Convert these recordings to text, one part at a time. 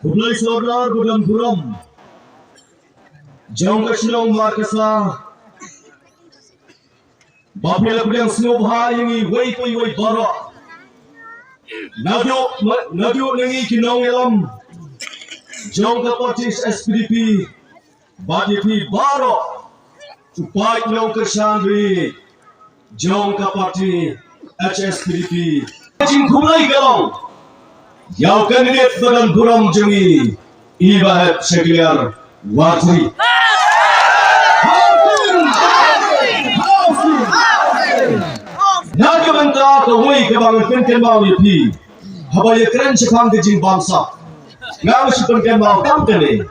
Kublai saudara bulan buram, jong kesenong markasa, bapila kudang snow bahayungi wei bara, nadyo nengi kinong elam, jong kapati HSPDP, BDP bara, upai kinong kersandri, jong kapati HSPDP, jing kublai galong. Yang kandidat badan buram jengi ibahat sekalian watri. Naga mentah kawai kebangun penken mau yapi. Habaya keren sepang kejing bangsa. Ngam sepenken mau tam kene.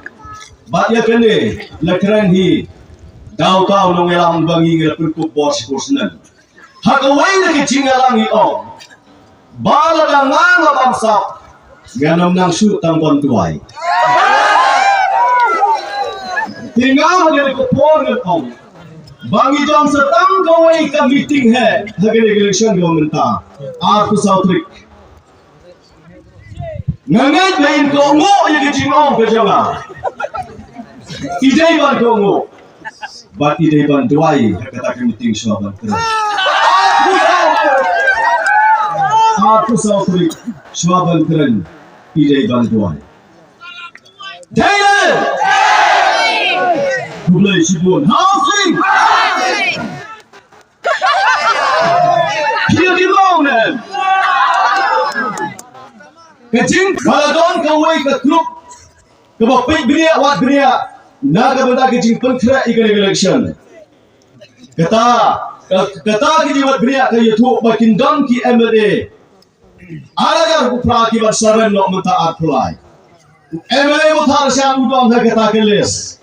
Bat ya kene lekeren hi. Dau nongelam bangi ngelapun bos kursenan. Hakawai lagi jingalang hi om. Bala dangang bangsa. Ganam nang shoot tang pon tuai. Tinggal hanya kopor ngom. Bangi jam setang kawai ka meeting hai. Hagere election governmenta. Aku sautrik. Ngangat lain kongo yang jingong ke jawa. Idai ban kongo. Bat idai ban tuai kata meeting syaban keren. Aku sautrik syaban keren. Idai bantuan. Thailand. Kublai sibun. Housing. Kia di bangunan. Kecing baladon kawai ke klub. Kebapik beria wat beria. Naga benda kecing penkra ikan election. Kata kecing wat beria ke YouTube makin donkey MLA. Alagar upra ki barsaran no menta apply. MLA mawthadraishan udang kata keles.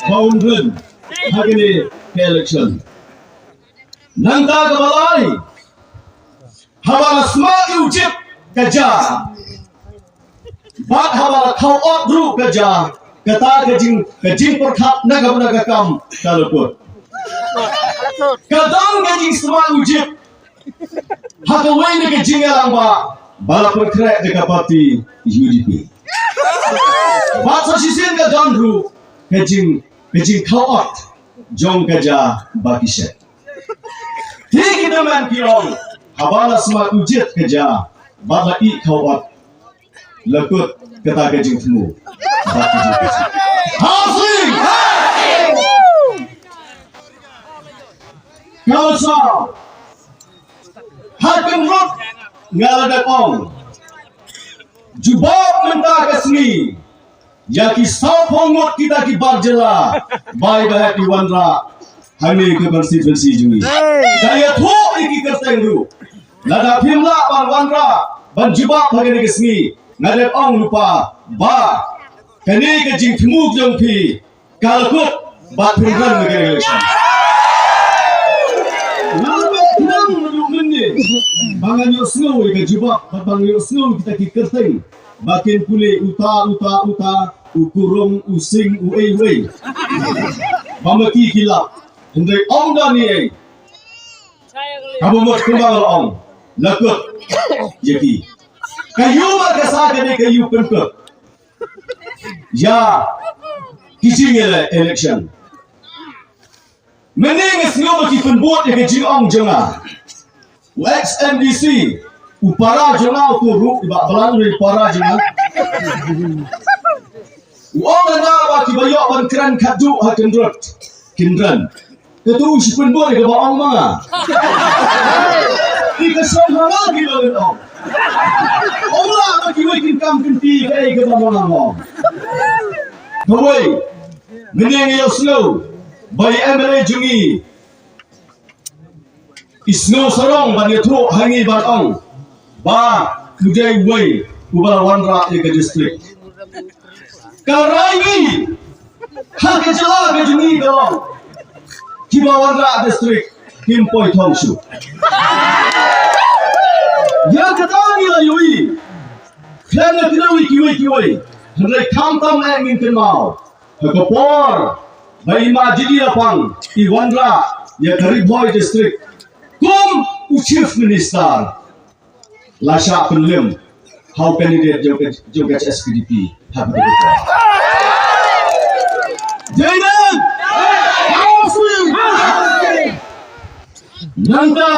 Boundary hagini election. Nanta kebalai. Habara smart ujib kerja. Bat habara kau outgroup kerja. Kata kejing perkhap naga kam kaluput. Kadang kejing smart ujib. Hakawai ni jingialeh ba balapun krek dekat parti UDP. Bahasa sisin ke John kejing kawat jong kerja baki set. Tiga teman kirong habala semak ujit kerja balai kawat lekut kata kejing temu. Housing. Kausa. Hakim rut ngalada kong. Jubab mentah kesni. Yaki saupongot kita ki barjela. Bai bahat di wanra. Hani ke constituency jungi. Daya thu iki kerteng ru. Nada pimla ban wanra. Ban jubab hagani kesni. Nada ong lupa. Ba. Kani ke jing thmuk jong pi. Kalkut. Bat pinggan negara election. Bangan yo snow ke jubak, bang yo snow kita ki kerteng. Makin pulih uta ukurung using uei. Bamaki kilap. Hendai ong dah ni. Kamu mot kembang ong. Lakut. Jadi. Kayu markasa kene kayu penkut. Ya. Jingialeh election. Mening snow ki penbot ke jing ong jengah. XMDC upara jengau tu ru ibak belang dari para jengau. Uang anda baki bayok ban kran kadu hakendrot kindran. Ketu sipun boy ke bawang manga. Di kesong hanga gila getong. Allah baki way kinkam kynti kai ke bawang manga. Kawai mening yo slow by MLA jungi. Isno sarong bani tro hangi batong ba kudai way ubala wanra ke district karangi hak jala ke juni galong kiba wanra district kimpoi thongshu ya katani la yui khana kinawi kiwi hendai tam angin kenmau hakopor bai ma jidi apang I wanra ya karibhoi district Kum Chief Minister Lasha Penlim how candidate jong HSPDP have the Jainan Nanda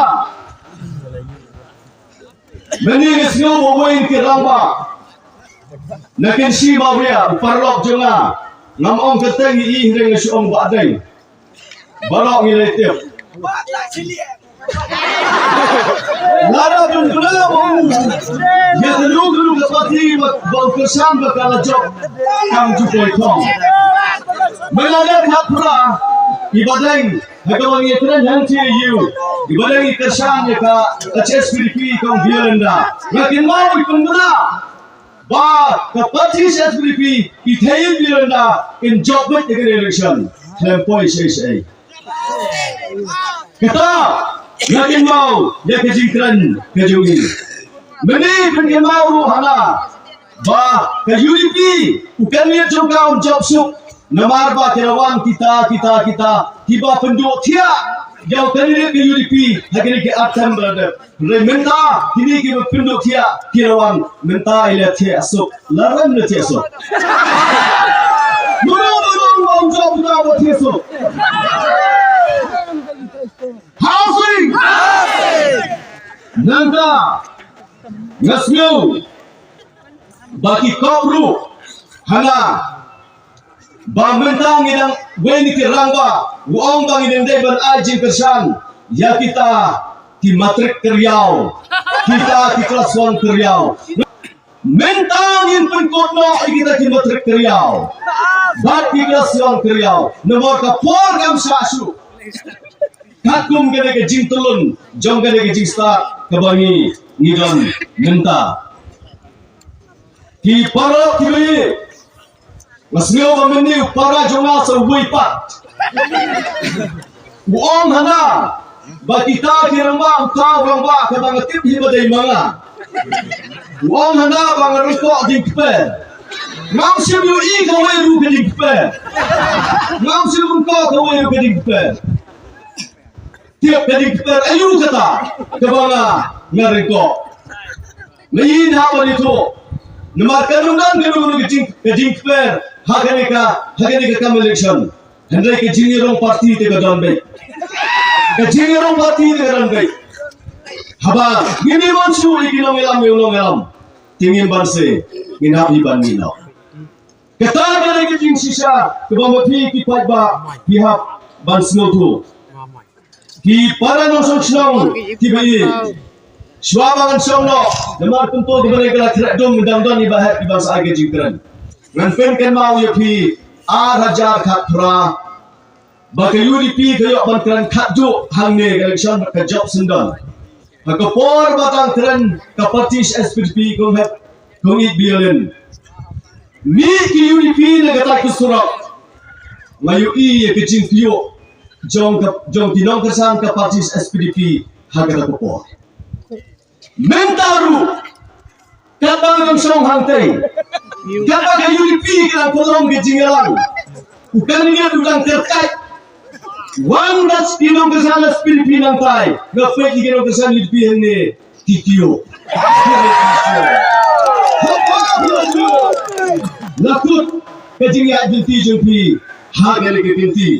Meni ngesnyo wawain ke ramba Nakin si mawria parlok jonga ngam ong keteng i ring syong badai balok ni letep lara bungkula ya dulu kapati bau kesan bakal job kang jupoi thong melada khapra ibadai hagawang itran yang yu ibadai kesan ka HSPDP kong biaranda makin mau bungkula ba kapati HSPDP ithayin biaranda in job with election lempoi sei kata yakin mau dia kejingkran kejungi meni pengen mau hana ba ke UDP bukan dia jongkau job suk namar ba kirawan kita tiba penduk dia jauh kali ke UDP hari ke atam berada minta kini ke penduk dia kirawan minta ilat dia asuk laran dia asuk mau job tahu dia asuk housing nanda ngasmeu baki kopru hana bamentang idang weni kirangba uang bang idang deban ajin kersan ya kita di matrik kyriaw kita di kelas 1 kyriaw mentang in pengkotno kita di matrik kyriaw bat di kelas 1 kyriaw nomor ka program sasu kakum gede ke jing telun jong gede ke jing start kebangi ngidon menta ki para kibi masnyo mameni para jonga serwui pat uong hana bakita kiramba utau ramba ke bangatip hibadai manga uong hana bangarukok jing kepe ngam sibu I kawe ru ke jing kepe ngam sibu ko kawe ru ke jing kepe tiap kali kita ayu kata kebangga ngarengko lain apa itu nomor kanungan kejing per haganeka kam election hendai kejingirong parti te gadon baik kejingirong parti te gadon baik haba gini mansu ikinong elam tingin banse nginabi ban nino kata kali kejing sisa kebangga pi kipat ba pihak bansno tu ki para nong song ki bayi swabangan song no namar tunto di balik la kira dong dang dong ibahat ibang sa age jingkran ngan pen kan mau ya pi hajar khatra ba ke UDP kayo ban kran khadju hangne election ka job sendon ka por batang kran ka parti HSPDP kong hat kong it bialen ni ki UDP na gata kusurap mayu I ke jingkyo jong tinong kesan ke parti HSPDP hagata kopor mentaru kabang ang song hangtay kabang ang UDP kang kolong ke jingialeh bukan niya dulang terkait wang das tinong kesan HSPDP nang tay ngapay tinong kesan UDP hene titio lakut ke jingialeh jinti jompi hagale ke kynti